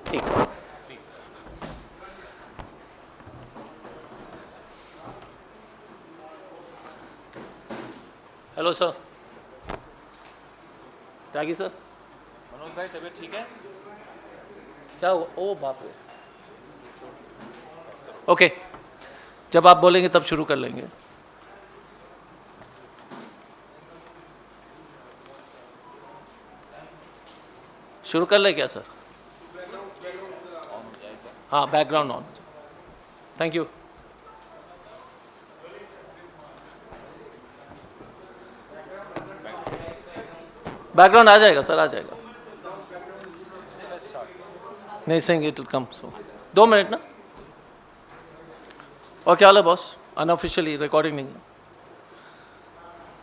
ठीक है। Hello sir, त्यागी sir. Manoj भाई तबीयत ठीक है? क्या हुआ? ओ बाप रे। ओके, जब आप बोलेंगे तब शुरू कर लेंगे। शुरू कर ले क्या सर? हाँ, background on. Thank you. Background आ जाएगा सर, आ जाएगा। नहीं सेंगे it will come so 2 minute ना। और क्या हाल है बॉस? अनऑफिशियली रिकॉर्डिंग नहीं है।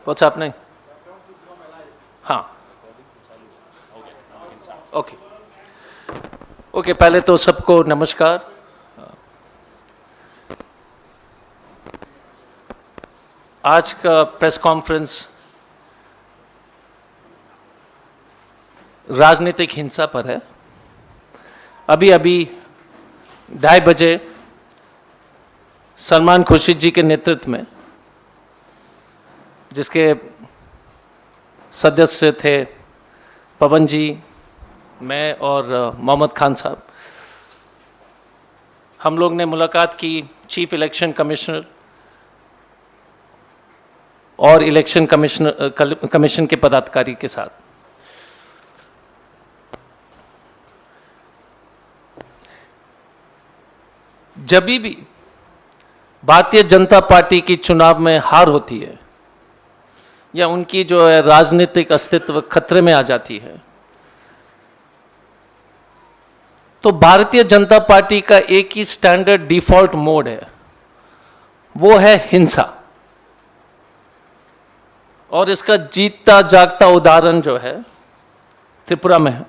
What's happening? हाँ, ओके ओके। पहले तो सबको नमस्कार। आज का प्रेस कॉन्फ्रेंस राजनीतिक हिंसा पर है। अभी 2:30 बजे सलमान खुर्शीद जी के नेतृत्व में, जिसके सदस्य थे पवन जी, मैं और मोहम्मद खान साहब, हम लोग ने मुलाकात की चीफ इलेक्शन कमिश्नर और इलेक्शन कमीशन के पदाधिकारी के साथ। जब भी भारतीय जनता पार्टी की चुनाव में हार होती है या उनकी जो है राजनीतिक अस्तित्व खतरे में आ जाती है, तो भारतीय जनता पार्टी का एक ही स्टैंडर्ड डिफॉल्ट मोड है, वो है हिंसा। और इसका जीतता जागता उदाहरण जो है त्रिपुरा में है।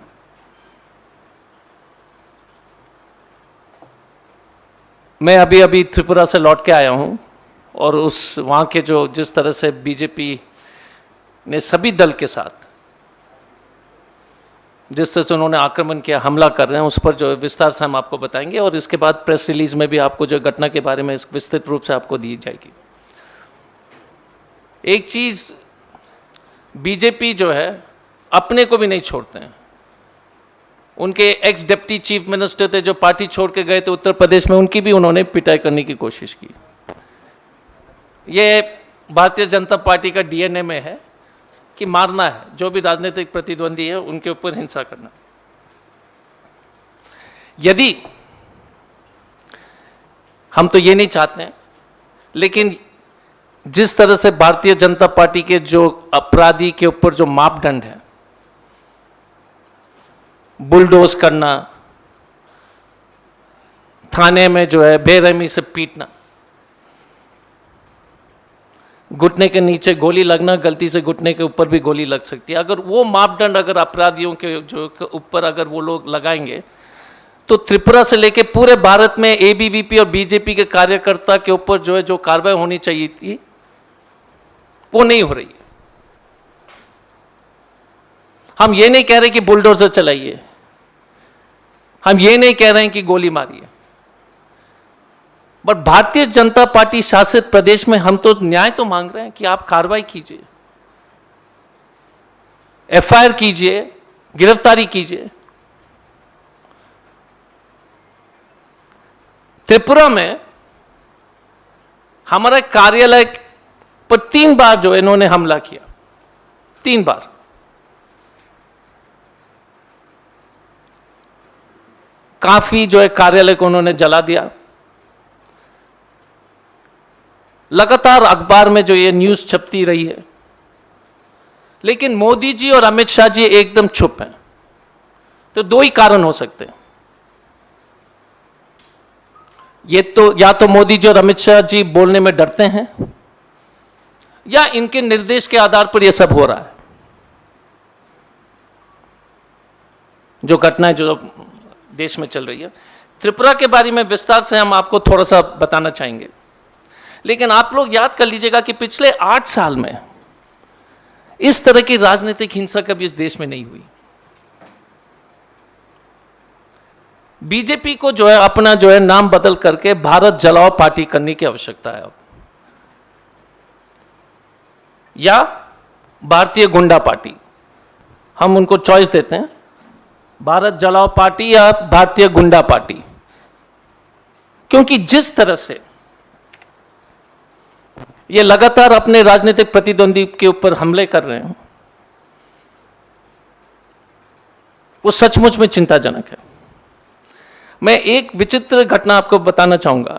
मैं अभी त्रिपुरा से लौट के आया हूं और उस वहां के जो जिस तरह से बीजेपी ने सभी दल के साथ जिस तरह से उन्होंने आक्रमण किया, हमला कर रहे हैं, उस पर जो विस्तार से हम आपको बताएंगे और इसके बाद प्रेस रिलीज में भी आपको जो घटना के बारे में विस्तृत रूप से आपको दी जाएगी। एक चीज, बीजेपी जो है अपने को भी नहीं छोड़ते हैं। उनके एक्स डिप्टी चीफ मिनिस्टर थे जो पार्टी छोड़ के गए थे उत्तर प्रदेश में, उनकी भी उन्होंने पिटाई करने की कोशिश की। ये भारतीय जनता पार्टी का डीएनए में है कि मारना है, जो भी राजनीतिक प्रतिद्वंदी है उनके ऊपर हिंसा करना। यदि हम तो ये नहीं चाहते हैं, लेकिन जिस तरह से भारतीय जनता पार्टी के जो अपराधी के ऊपर जो मापदंड है, बुलडोज करना, थाने में जो है बेरहमी से पीटना, घुटने के नीचे गोली लगना, गलती से घुटने के ऊपर भी गोली लग सकती है। अगर वो मापदंड अगर अपराधियों के जो ऊपर अगर वो लोग लगाएंगे, तो त्रिपुरा से लेके पूरे भारत में एबीवीपी और बीजेपी के कार्यकर्ता के ऊपर जो है जो कार्रवाई होनी चाहिए थी, वो नहीं हो रही है। हम ये नहीं कह रहे कि बुलडोजर चलाइए, हम ये नहीं कह रहे हैं कि गोली मारिए, बट भारतीय जनता पार्टी शासित प्रदेश में हम तो न्याय तो मांग रहे हैं कि आप कार्रवाई कीजिए, एफआईआर कीजिए, गिरफ्तारी कीजिए। त्रिपुरा में हमारे कार्यालय पर 3 बार जो इन्होंने हमला किया, 3 बार। काफी जो है कार्यालय को उन्होंने जला दिया। लगातार अखबार में जो ये न्यूज छपती रही है, लेकिन मोदी जी और अमित शाह जी एकदम चुप हैं। तो 2 ही कारण हो सकते हैं। ये तो या तो मोदी जी और अमित शाह जी बोलने में डरते हैं, या इनके निर्देश के आधार पर यह सब हो रहा है। जो घटनाएं जो देश में चल रही है, त्रिपुरा के बारे में विस्तार से हम आपको थोड़ा सा बताना चाहेंगे, लेकिन आप लोग याद कर लीजिएगा कि पिछले 8 साल में इस तरह की राजनीतिक हिंसा कभी इस देश में नहीं हुई। बीजेपी को जो है अपना जो है नाम बदल करके भारत जलाओ पार्टी करने की आवश्यकता है अब, या भारतीय गुंडा पार्टी। हम उनको चॉइस देते हैं, भारत जलाओ पार्टी या भारतीय गुंडा पार्टी। क्योंकि जिस तरह से ये लगातार अपने राजनीतिक प्रतिद्वंदी के ऊपर हमले कर रहे हैं, वो सचमुच में चिंताजनक है। मैं एक विचित्र घटना आपको बताना चाहूंगा।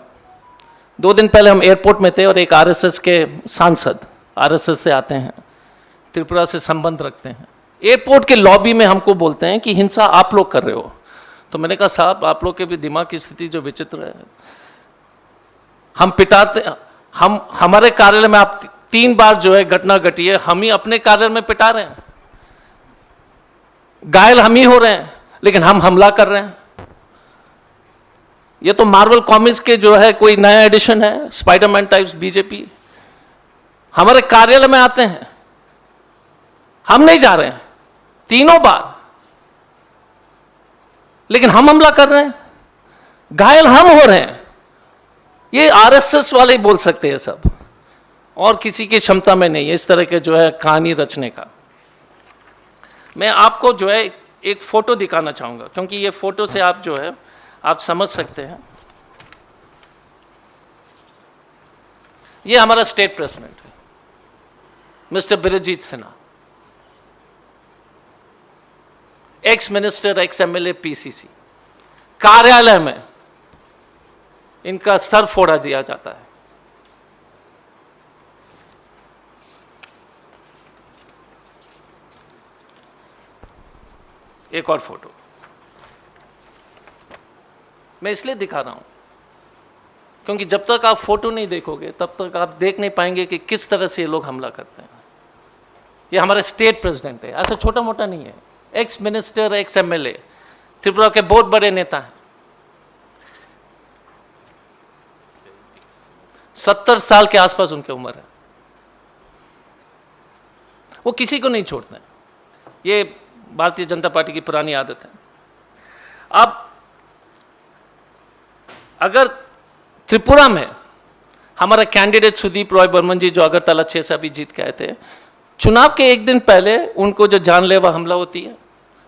2 दिन पहले हम एयरपोर्ट में थे और एक आरएसएस के सांसद, आरएसएस से आते हैं, त्रिपुरा से संबंध रखते हैं, एयरपोर्ट के लॉबी में हमको बोलते हैं कि हिंसा आप लोग कर रहे हो। तो मैंने कहा साहब, आप लोग के भी दिमाग की स्थिति जो विचित्र है, हम पिटाते, हम हमारे कार्यालय में आप 3 बार जो है घटना घटी है, हम ही अपने कार्यालय में पिटा रहे हैं, घायल हम ही हो रहे हैं, लेकिन हम हमला कर रहे हैं। ये तो मार्वल कॉमिक्स के जो है कोई नया एडिशन है, स्पाइडरमैन टाइप्स बीजेपी। हमारे कार्यालय में आते हैं, हम नहीं जा रहे हैं 3 बार, लेकिन हम हमला कर रहे हैं, घायल हम हो रहे हैं। ये आरएसएस वाले ही बोल सकते हैं सब, और किसी की क्षमता में नहीं है इस तरह के जो है कहानी रचने का। मैं आपको जो है एक फोटो दिखाना चाहूंगा, क्योंकि ये फोटो से आप जो है आप समझ सकते हैं। ये हमारा स्टेट प्रेसिडेंट है, mister Birzeit Sinha, ex minister, ex MLA, PCC. कार्यालय में इनका सर फोड़ा दिया जाता है। एक और फोटो मैं इसलिए दिखा रहा हूं क्योंकि जब तक आप फोटो नहीं देखोगे तब तक आप देख नहीं पाएंगे कि किस तरह से ये लोग हमला करते हैं। ये हमारे स्टेट प्रेसिडेंट है, ऐसा छोटा मोटा नहीं है, ex minister, ex MLA, Tripura के बहुत बड़े नेता हैं। 70 साल के आसपास उनकी उम्र है। वो किसी को नहीं छोड़ते हैं। ये भारतीय जनता पार्टी की पुरानी आदत है। अब अगर त्रिपुरा में हमारा कैंडिडेट सुदीप रॉय बर्मन जी, जो अगरतला 6 से अभी जीत के आए थे, चुनाव के 1 दिन पहले उनको जो जानलेवा हमला होती है,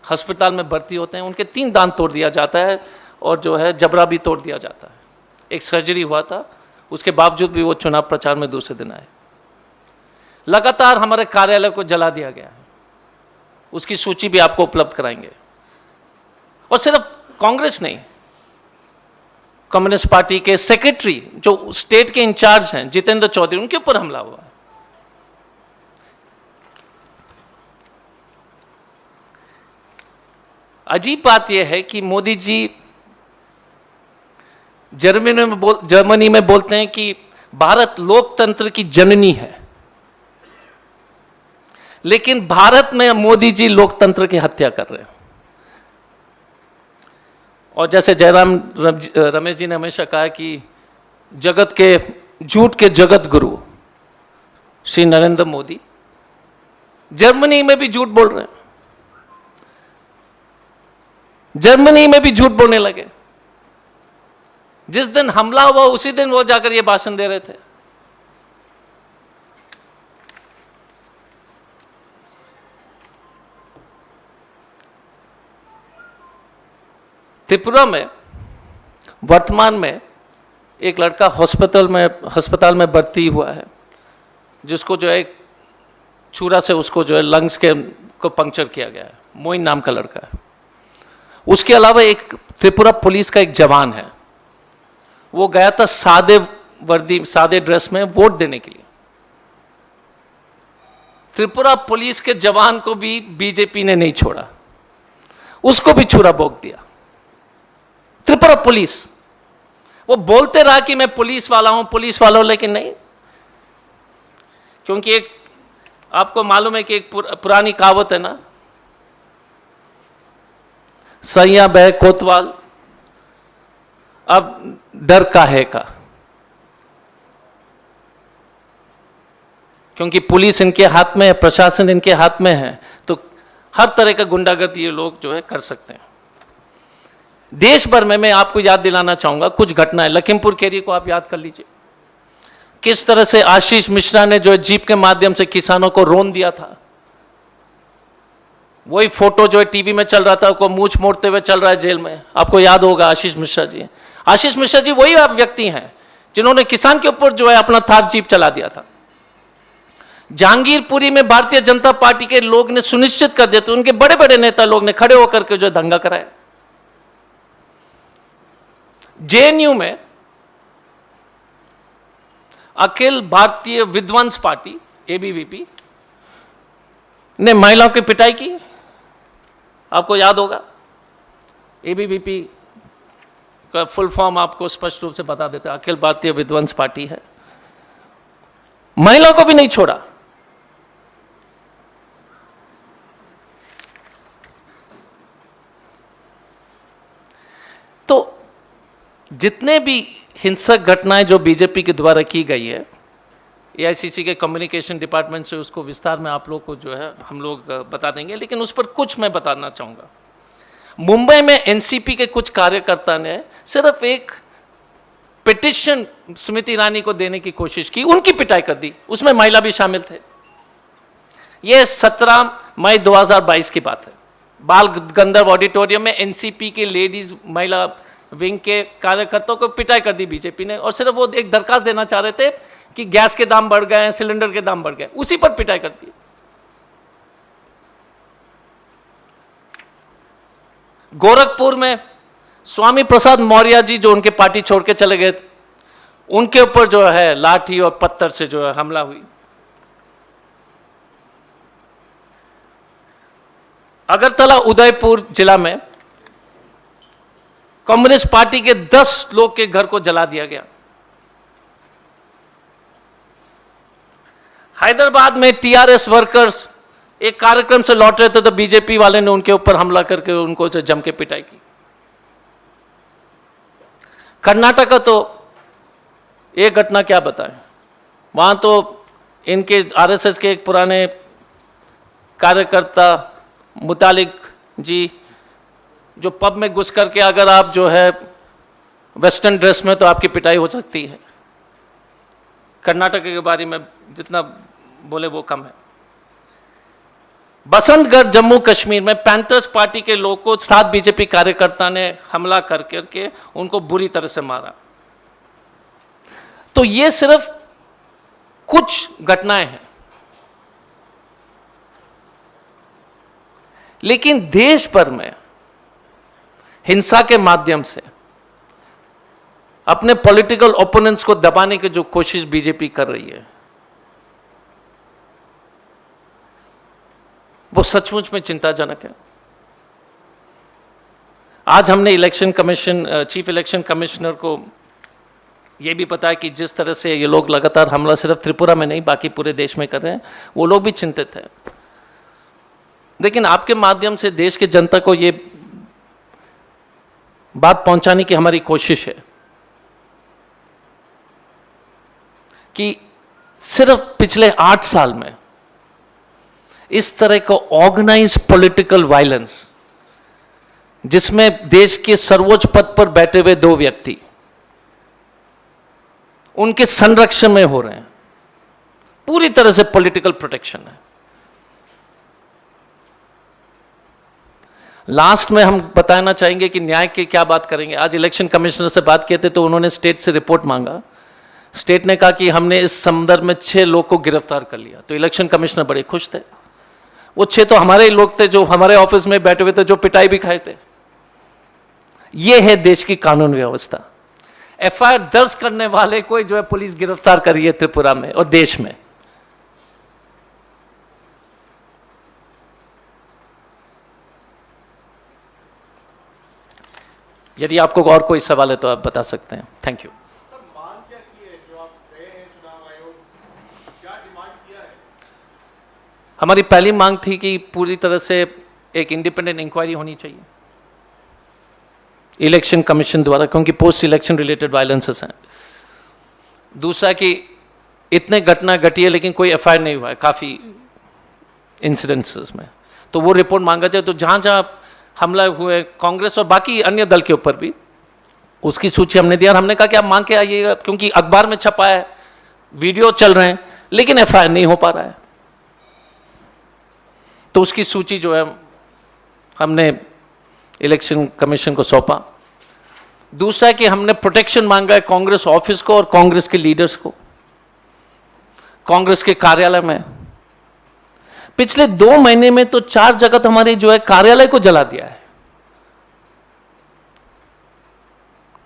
अस्पताल में भर्ती होते हैं, उनके 3 दांत तोड़ दिया जाता है और जो है जबड़ा भी तोड़ दिया जाता है। एक सर्जरी हुआ था, उसके बावजूद भी वो चुनाव प्रचार में दूसरे दिन आए। लगातार हमारे कार्यालय को जला दिया गया है, उसकी सूची भी आपको उपलब्ध कराएंगे। और सिर्फ कांग्रेस नहीं, कम्युनिस्ट पार्टी के सेक्रेटरी जो स्टेट के इंचार्ज हैं, जितेंद्र चौधरी, उनके ऊपर हमला हुआ है। अजीब बात यह है कि मोदी जी जर्मनी में बोलते हैं कि भारत लोकतंत्र की जननी है, लेकिन भारत में मोदी जी लोकतंत्र की हत्या कर रहे हैं। और जैसे जयराम रमेश जी ने हमेशा कहा कि जगत के झूठ के जगत गुरु श्री नरेंद्र मोदी जर्मनी में भी झूठ बोल रहे हैं, जर्मनी में भी झूठ बोलने लगे। जिस दिन हमला हुआ उसी दिन वो जाकर ये भाषण दे रहे थे। त्रिपुरा में वर्तमान में एक लड़का अस्पताल में भर्ती हुआ है, जिसको जो है छुरा से उसको जो है लंग्स को पंक्चर किया गया है। मोइन नाम का लड़का है। उसके अलावा एक त्रिपुरा पुलिस का एक जवान है, वो गया था सादे वर्दी, सादे ड्रेस में वोट देने के लिए। त्रिपुरा पुलिस के जवान को भी बीजेपी ने नहीं छोड़ा, उसको भी छुरा भोंक दिया। त्रिपुरा पुलिस, वो बोलते रहा कि मैं पुलिस वाला हूं, लेकिन नहीं, क्योंकि एक आपको मालूम है कि एक पुरानी कहावत है ना, सैया बह कोतवाल, अब डर का है का, क्योंकि पुलिस इनके हाथ में है, प्रशासन इनके हाथ में है, तो हर तरह का गुंडागर्दी ये लोग जो है कर सकते हैं। देश भर में मैं आपको याद दिलाना चाहूंगा कुछ घटनाएं। लखीमपुर खीरी को आप याद कर लीजिए, किस तरह से आशीष मिश्रा ने जो है जीप के माध्यम से किसानों को रोन दिया था। वही फोटो जो है टीवी में चल रहा था, को मूंछ मोड़ते हुए चल रहा है जेल में, आपको याद होगा आशीष मिश्रा जी। आशीष मिश्रा जी वही आप व्यक्ति हैं जिन्होंने किसान के ऊपर जो है अपना थार जीप चला दिया था। जहांगीरपुरी में भारतीय जनता पार्टी के लोग ने सुनिश्चित कर दिया था, उनके बड़े बड़े नेता लोग ने खड़े होकर के जो दंगा कराया। जेएनयू में अखिल भारतीय विद्वांस पार्टी एबीवीपी ने महिलाओं की पिटाई की, आपको याद होगा। एबीवीपी का फुल फॉर्म आपको स्पष्ट रूप से बता देते हैं, अखिल भारतीय विद्वांस पार्टी है। महिलाओं को भी नहीं छोड़ा। तो जितने भी हिंसक घटनाएं जो बीजेपी के द्वारा की गई है, एआईसीसी के कम्युनिकेशन डिपार्टमेंट से उसको विस्तार में आप लोग को जो है हम लोग बता देंगे, लेकिन उस पर कुछ मैं बताना चाहूँगा। मुंबई में एनसीपी के कुछ कार्यकर्ता ने सिर्फ एक पिटिशन स्मृति ईरानी को देने की कोशिश की, उनकी पिटाई कर दी, उसमें महिला भी शामिल थे। यह 17 मई 2022 की बात है। बाल गंधर्व ऑडिटोरियम में एनसीपी के लेडीज महिला विंग के कार्यकर्ताओं को पिटाई कर दी बीजेपी ने, और सिर्फ वो एक दरखास्त देना चाह रहे थे कि गैस के दाम बढ़ गए हैं, सिलेंडर के दाम बढ़ गए, उसी पर पिटाई कर दी। गोरखपुर में स्वामी प्रसाद मौर्य जी जो उनके पार्टी छोड़ के चले गए, उनके ऊपर जो है लाठी और पत्थर से जो है हमला हुई। अगरतला उदयपुर जिला में कम्युनिस्ट पार्टी के 10 लोग के घर को जला दिया गया। हैदराबाद में टीआरएस वर्कर्स एक कार्यक्रम से लौट रहे थे तो बीजेपी वाले ने उनके ऊपर हमला करके उनको जम के पिटाई की। कर्नाटक का तो एक घटना क्या बताएं, वहां तो इनके आरएसएस के एक पुराने कार्यकर्ता मुतालिक जी जो पब में घुस करके अगर आप जो है वेस्टर्न ड्रेस में तो आपकी पिटाई हो सकती है। कर्नाटक के बारे में जितना बोले वो कम है। बसंतगढ़ जम्मू कश्मीर में पैंथर्स पार्टी के लोगों को 7 बीजेपी कार्यकर्ता ने हमला करके उनको बुरी तरह से मारा। तो ये सिर्फ कुछ घटनाएं हैं, लेकिन देश भर में हिंसा के माध्यम से अपने पॉलिटिकल ओपोनेंट्स को दबाने की जो कोशिश बीजेपी कर रही है वो सचमुच में चिंताजनक है। आज हमने election commission chief election commissioner को यह भी पता है कि जिस तरह से ये लोग लगातार हमला सिर्फ त्रिपुरा में नहीं बाकी पूरे देश में कर रहे हैं, वो लोग भी चिंतित हैं। लेकिन आपके माध्यम से देश के जनता को ये बात पहुंचाने की हमारी कोशिश है कि सिर्फ पिछले 8 साल में इस तरह का ऑर्गेनाइज पॉलिटिकल वायलेंस जिसमें देश के सर्वोच्च पद पर बैठे हुए 2 व्यक्ति उनके संरक्षण में हो रहे हैं, पूरी तरह से पॉलिटिकल प्रोटेक्शन है। लास्ट में हम बताना चाहेंगे कि न्याय की क्या बात करेंगे। आज इलेक्शन कमिश्नर से बात किए थे तो उन्होंने स्टेट से रिपोर्ट मांगा। स्टेट ने कहा कि हमने इस संदर्भ में 6 लोग को गिरफ्तार कर लिया, तो इलेक्शन कमिश्नर बड़े खुश थे। वो 6 तो हमारे ही लोग थे जो हमारे ऑफिस में बैठे हुए थे, जो पिटाई भी खाए थे। ये है देश की कानून व्यवस्था। एफआईआर दर्ज करने वाले को जो है पुलिस गिरफ्तार कर रही है त्रिपुरा में और देश में। यदि आपको और कोई सवाल है तो आप बता सकते हैं। Thank you. हमारी पहली मांग थी कि पूरी तरह से एक इंडिपेंडेंट इंक्वायरी होनी चाहिए इलेक्शन कमीशन द्वारा, क्योंकि पोस्ट इलेक्शन रिलेटेड वायलेंसेस हैं। दूसरा कि इतने घटना घटी है लेकिन कोई एफआईआर नहीं हुआ है काफ़ी इंसिडेंसेस में, तो वो रिपोर्ट मांगा जाए। तो जहाँ जहाँ हमला हुए कांग्रेस और बाकी अन्य दल के ऊपर भी, उसकी सूची हमने दिया और हमने कहा कि आप मांग के आइएगा, क्योंकि अखबार में छपा है, वीडियो चल रहे हैं, लेकिन एफआईआर नहीं हो पा रहा है। तो उसकी सूची जो है हमने इलेक्शन कमीशन को सौंपा। दूसरा कि हमने प्रोटेक्शन मांगा है कांग्रेस ऑफिस को और कांग्रेस के लीडर्स को, कांग्रेस के कार्यालय में। पिछले 2 महीने में तो 4 जगह तो हमारे जो है कार्यालय को जला दिया है।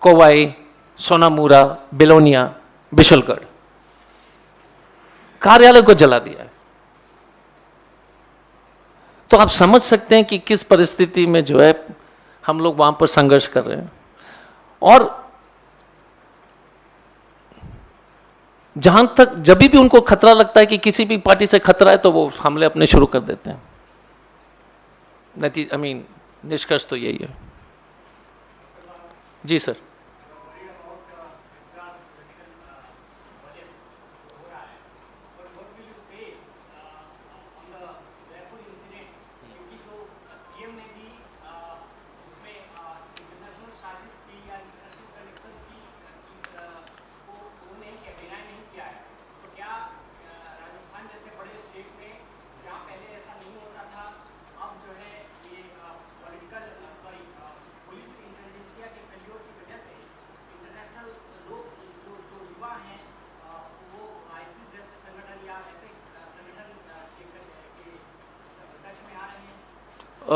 कोवाई, सोनामुरा, बिलोनिया, बिशुलगढ़, कार्यालय को जला दिया है। तो आप समझ सकते हैं कि किस परिस्थिति में जो है हम लोग वहां पर संघर्ष कर रहे हैं। और जहां तक जब भी उनको खतरा लगता है कि किसी भी पार्टी से खतरा है, तो वो हमले अपने शुरू कर देते हैं। निष्कर्ष तो यही है। जी सर।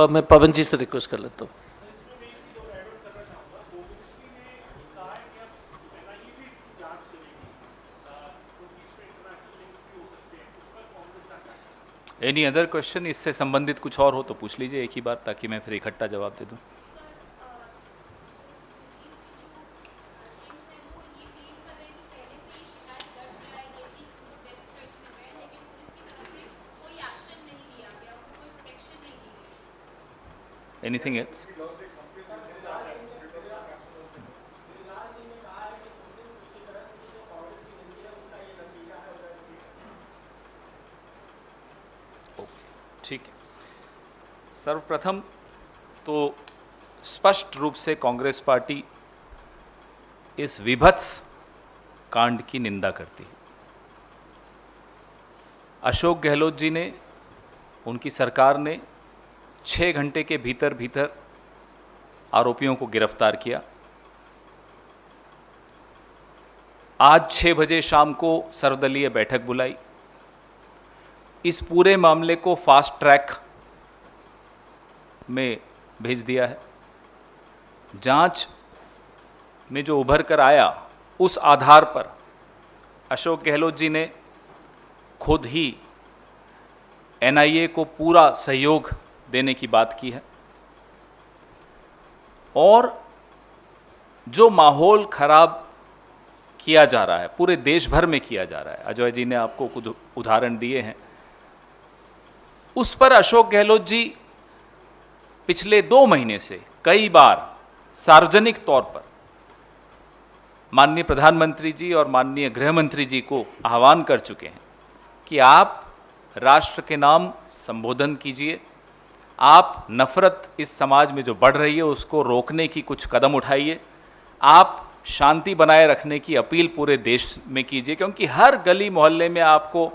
मैं पवन जी से रिक्वेस्ट कर लेता हूँ। Any other question? इससे संबंधित कुछ और हो तो पूछ लीजिए एक ही बार, ताकि मैं फिर इकट्ठा जवाब दे दूं। Anything else? ठीक है। सर्वप्रथम तो स्पष्ट रूप से कांग्रेस पार्टी इस विभत्स कांड की निंदा करती है। अशोक गहलोत जी ने, उनकी सरकार ने 6 घंटे के भीतर भीतर आरोपियों को गिरफ्तार किया। आज 6 बजे शाम को सर्वदलीय बैठक बुलाई। इस पूरे मामले को फास्ट ट्रैक में भेज दिया है। जांच में जो उभर कर आया, उस आधार पर अशोक गहलोत जी ने खुद ही एनआईए को पूरा सहयोग देने की बात की है। और जो माहौल खराब किया जा रहा है, पूरे देश भर में किया जा रहा है, अजय जी ने आपको कुछ उदाहरण दिए हैं, उस पर अशोक गहलोत जी पिछले 2 महीने से कई बार सार्वजनिक तौर पर माननीय प्रधानमंत्री जी और माननीय गृह मंत्री जी को आह्वान कर चुके हैं कि आप राष्ट्र के नाम संबोधन कीजिए, आप नफरत इस समाज में जो बढ़ रही है उसको रोकने की कुछ कदम उठाइए, आप शांति बनाए रखने की अपील पूरे देश में कीजिए, क्योंकि हर गली मोहल्ले में आपको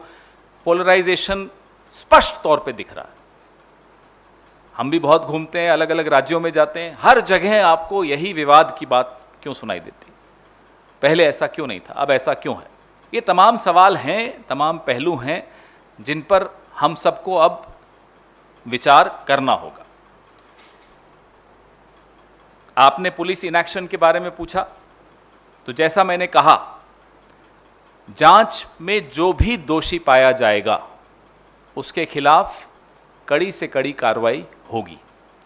पोलराइजेशन स्पष्ट तौर पे दिख रहा है। हम भी बहुत घूमते हैं, अलग अलग राज्यों में जाते हैं, हर जगह आपको यही विवाद की बात क्यों सुनाई देती? पहले ऐसा क्यों नहीं था, अब ऐसा क्यों है? ये तमाम सवाल हैं, तमाम पहलू हैं जिन पर हम सबको अब विचार करना होगा। आपने पुलिस इनएक्शन के बारे में पूछा, तो जैसा मैंने कहा, जांच में जो भी दोषी पाया जाएगा उसके खिलाफ कड़ी से कड़ी कार्रवाई होगी,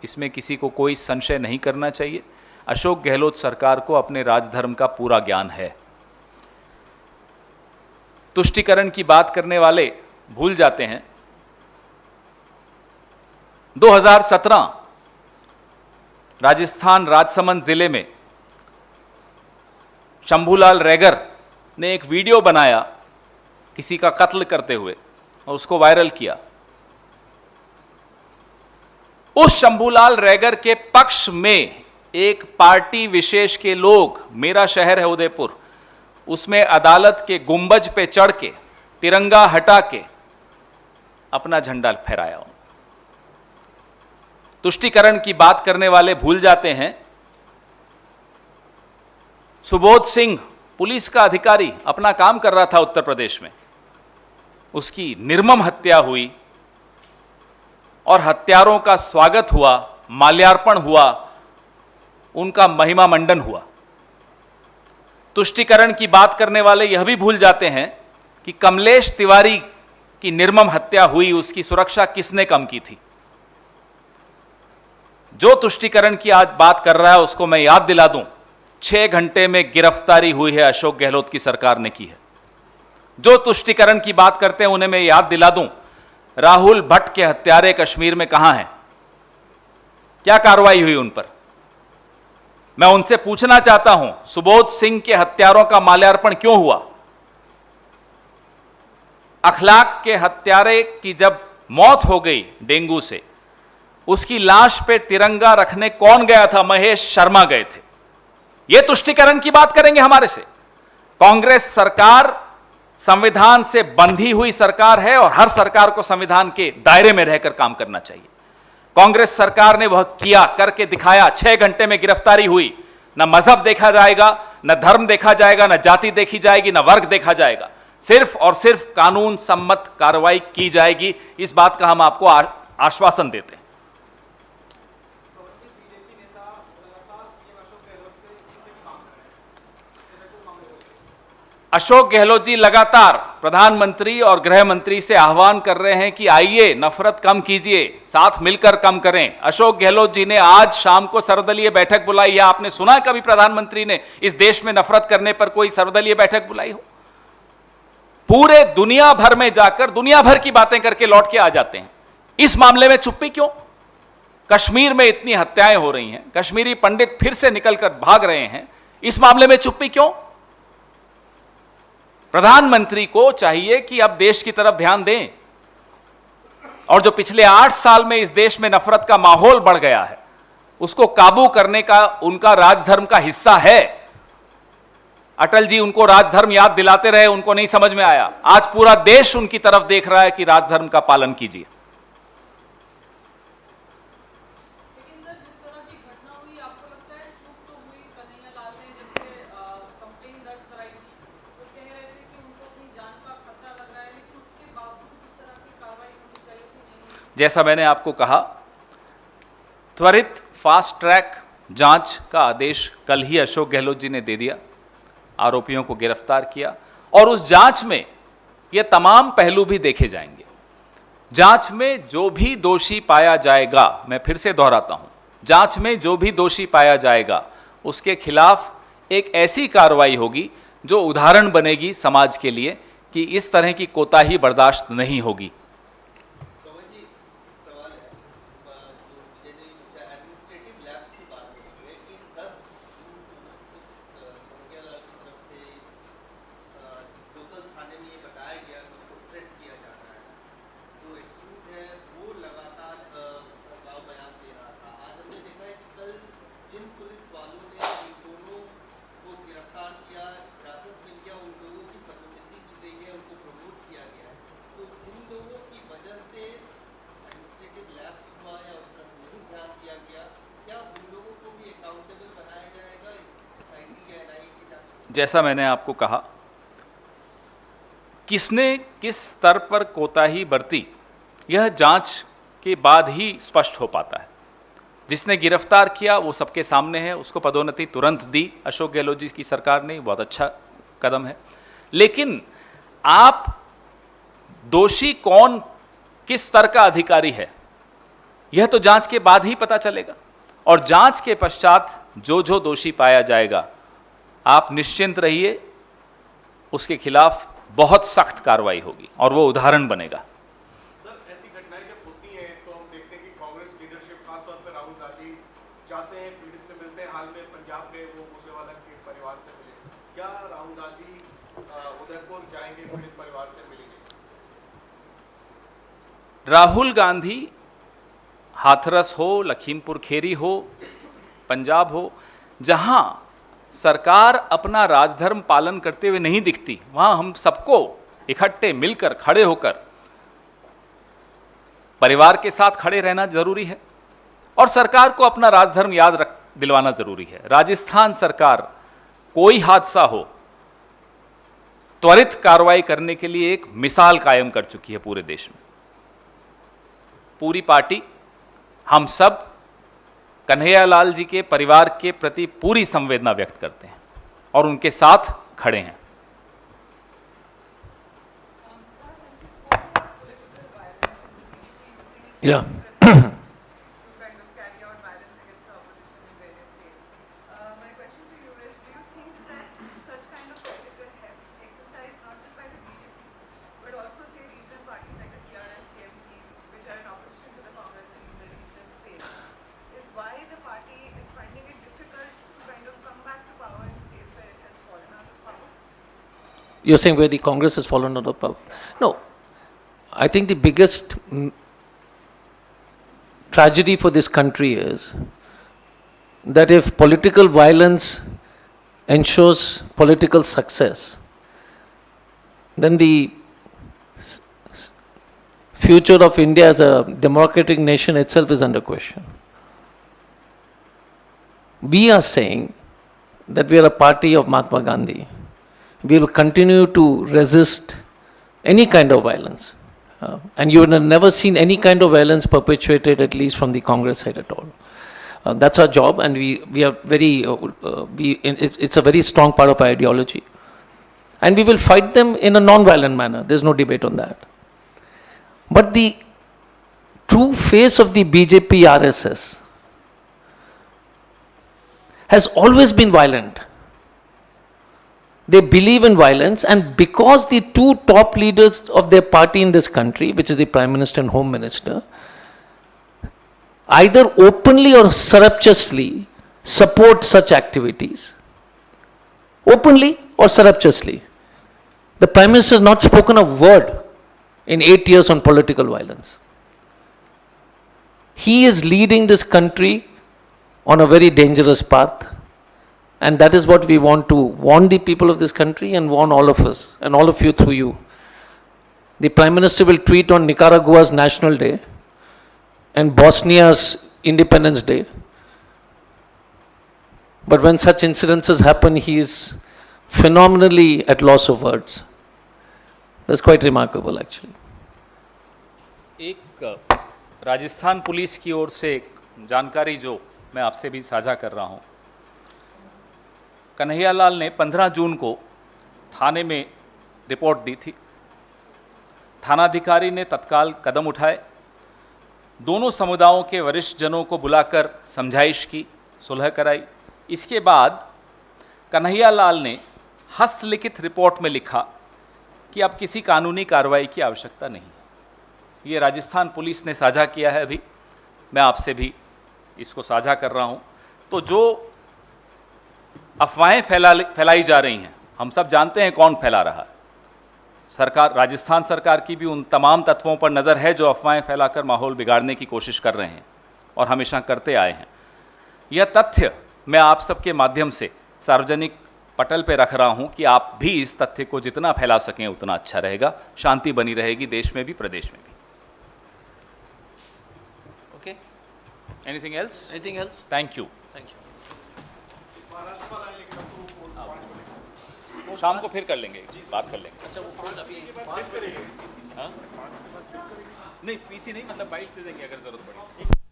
इसमें किसी को कोई संशय नहीं करना चाहिए। अशोक गहलोत सरकार को अपने राजधर्म का पूरा ज्ञान है। तुष्टीकरण की बात करने वाले भूल जाते हैं, 2017 राजस्थान राजसमंद जिले में शंभूलाल रैगर ने एक वीडियो बनाया किसी का कत्ल करते हुए और उसको वायरल किया। उस शंभूलाल रैगर के पक्ष में एक पार्टी विशेष के लोग, मेरा शहर है उदयपुर, उसमें अदालत के गुंबज पे चढ़ के तिरंगा हटा के अपना झंडा फहराया। तुष्टीकरण की बात करने वाले भूल जाते हैं सुबोध सिंह पुलिस का अधिकारी अपना काम कर रहा था उत्तर प्रदेश में, उसकी निर्मम हत्या हुई और हत्यारों का स्वागत हुआ, माल्यार्पण हुआ, उनका महिमा मंडन हुआ। तुष्टीकरण की बात करने वाले यह भी भूल जाते हैं कि कमलेश तिवारी की निर्मम हत्या हुई, उसकी सुरक्षा किसने कम की थी। जो तुष्टीकरण की आज बात कर रहा है उसको मैं याद दिला दूं, 6 घंटे में गिरफ्तारी हुई है, अशोक गहलोत की सरकार ने की है। जो तुष्टीकरण की बात करते हैं उन्हें मैं याद दिला दूं, राहुल भट्ट के हत्यारे कश्मीर में कहां हैं, क्या कार्रवाई हुई उन पर। मैं उनसे पूछना चाहता हूं, सुबोध सिंह के हत्यारों का माल्यार्पण क्यों हुआ। अखलाक के हत्यारे की जब मौत हो गई डेंगू से, उसकी लाश पे तिरंगा रखने कौन गया था, महेश शर्मा गए थे। यह तुष्टीकरण की बात करेंगे हमारे से। कांग्रेस सरकार संविधान से बंधी हुई सरकार है और हर सरकार को संविधान के दायरे में रहकर काम करना चाहिए। कांग्रेस सरकार ने वह किया, करके दिखाया। 6 घंटे में गिरफ्तारी हुई। न मजहब देखा जाएगा, न धर्म देखा जाएगा, न जाति देखी जाएगी, न वर्ग देखा जाएगा, सिर्फ और सिर्फ कानून सम्मत कार्रवाई की जाएगी। इस बात का हम आपको आश्वासन देते हैं। अशोक गहलोत जी लगातार प्रधानमंत्री और गृह मंत्री से आह्वान कर रहे हैं कि आइए नफरत कम कीजिए, साथ मिलकर कम करें। अशोक गहलोत जी ने आज शाम को सर्वदलीय बैठक बुलाई। या आपने सुना कभी प्रधानमंत्री ने इस देश में नफरत करने पर कोई सर्वदलीय बैठक बुलाई हो। पूरे दुनिया भर में जाकर दुनिया भर की बातें करके लौट के आ जाते हैं। इस मामले में चुप्पी क्यों। कश्मीर में इतनी हत्याएं हो रही हैं, कश्मीरी पंडित फिर से निकलकर भाग रहे हैं, इस मामले में चुप्पी क्यों। प्रधानमंत्री को चाहिए कि अब देश की तरफ ध्यान दें। और जो पिछले 8 साल में इस देश में नफरत का माहौल बढ़ गया है, उसको काबू करने का उनका राजधर्म का हिस्सा है। अटल जी उनको राजधर्म याद दिलाते रहे, उनको नहीं समझ में आया। आज पूरा देश उनकी तरफ देख रहा है कि राजधर्म का पालन कीजिए। जैसा मैंने आपको कहा, त्वरित फास्ट ट्रैक जांच का आदेश कल ही अशोक गहलोत जी ने दे दिया, आरोपियों को गिरफ्तार किया और उस जांच में ये तमाम पहलू भी देखे जाएंगे। जांच में जो भी दोषी पाया जाएगा, मैं फिर से दोहराता हूं, जांच में जो भी दोषी पाया जाएगा उसके खिलाफ एक ऐसी कार्रवाई होगी जो उदाहरण बनेगी समाज के लिए कि इस तरह की कोताही बर्दाश्त नहीं होगी। जैसा मैंने आपको कहा, किसने किस स्तर पर कोताही बरती यह जांच के बाद ही स्पष्ट हो पाता है। जिसने गिरफ्तार किया वो सबके सामने है, उसको पदोन्नति तुरंत दी अशोक गहलोत जी की सरकार ने, बहुत अच्छा कदम है। लेकिन आप दोषी कौन, किस स्तर का अधिकारी है, यह तो जांच के बाद ही पता चलेगा। और जांच के पश्चात जो जो दोषी पाया जाएगा, आप निश्चिंत रहिए, उसके खिलाफ बहुत सख्त कार्रवाई होगी और वो उदाहरण बनेगा। सर, ऐसी घटनाएं जब होती हैं तो हम देखते हैं कि कांग्रेस लीडरशिप, खासतौर पर राहुल गांधी, जाते हैं, पीड़ित से मिलते हैं। हाल में पंजाब में वो मूसेवाला के परिवार से मिले। क्या राहुल गांधी उदयपुर जाएंगे, पीड़ित परिवार से मिलेंगे? राहुल गांधी हाथरस हो, लखीमपुर खीरी हो, पंजाब हो, जहां सरकार अपना राजधर्म पालन करते हुए नहीं दिखती, वहां हम सबको इकट्ठे मिलकर खड़े होकर परिवार के साथ खड़े रहना जरूरी है और सरकार को अपना राजधर्म याद रख दिलवाना जरूरी है। राजस्थान सरकार कोई हादसा हो त्वरित कार्रवाई करने के लिए एक मिसाल कायम कर चुकी है पूरे देश में। पूरी पार्टी, हम सब कन्हैयालाल जी के परिवार के प्रति पूरी संवेदना व्यक्त करते हैं और उनके साथ खड़े हैं। Yeah. kind of carry out violence against the opposition in various states. My question to you is, do you think that such kind of political heft exercised not just by the BJP, but also say regional parties like the TRS, TMC, which are in opposition to the Congress in the regional space, is why the party is finding it difficult to kind of come back to power in states where it has fallen out of power? You're saying where the Congress has fallen out of power? No. I think the biggest tragedy for this country is that if political violence ensures political success, then the future of India as a democratic nation itself is under question. We are saying that we are a party of Mahatma Gandhi. We will continue to resist any kind of violence. And you have never seen any kind of violence perpetuated, at least from the Congress side at all. That's our job, and we are very, it's a very strong part of our ideology. And we will fight them in a non-violent manner. There's no debate on that. But the true face of the BJP RSS has always been violent. They believe in violence, and because the two top leaders of their party in this country, which is the Prime Minister and Home Minister, either openly or surreptitiously support such activities, openly or surreptitiously. The Prime Minister has not spoken a word in 8 years on political violence. He is leading this country on a very dangerous path. And that is what we want to warn the people of this country and warn all of us and all of you through you. The Prime Minister will tweet on Nicaragua's National Day and Bosnia's Independence Day. But when such incidences happen, he is phenomenally at loss of words. That's quite remarkable, actually. एक Rajasthan police की ओर से एक जानकारी जो मैं आपसे भी साझा कर रहा हूं। कन्हैयालाल ने 15 जून को थाने में रिपोर्ट दी थी। थानाधिकारी ने तत्काल कदम उठाए, दोनों समुदायों के वरिष्ठ जनों को बुलाकर समझाइश की, सुलह कराई। इसके बाद कन्हैयालाल ने हस्तलिखित रिपोर्ट में लिखा कि अब किसी कानूनी कार्रवाई की आवश्यकता नहीं। ये राजस्थान पुलिस ने साझा किया है, अभी मैं आपसे भी इसको साझा कर रहा हूँ। तो जो अफवाहें फैलाई जा रही हैं, हम सब जानते हैं कौन फैला रहा है। सरकार, राजस्थान सरकार की भी उन तमाम तत्वों पर नज़र है जो अफवाहें फैलाकर माहौल बिगाड़ने की कोशिश कर रहे हैं और हमेशा करते आए हैं। यह तथ्य मैं आप सबके माध्यम से सार्वजनिक पटल पे रख रहा हूं कि आप भी इस तथ्य को जितना फैला सकें उतना अच्छा रहेगा, शांति बनी रहेगी देश में भी, प्रदेश में भी। Okay, anything else? Anything else? Thank you. Thank you. शाम को फिर कर लेंगे, बात कर लेंगे। अच्छा, वो कौन अभी हाँ? नहीं, पीसी नहीं, मतलब बाइट दे देंगे अगर जरूरत पड़े।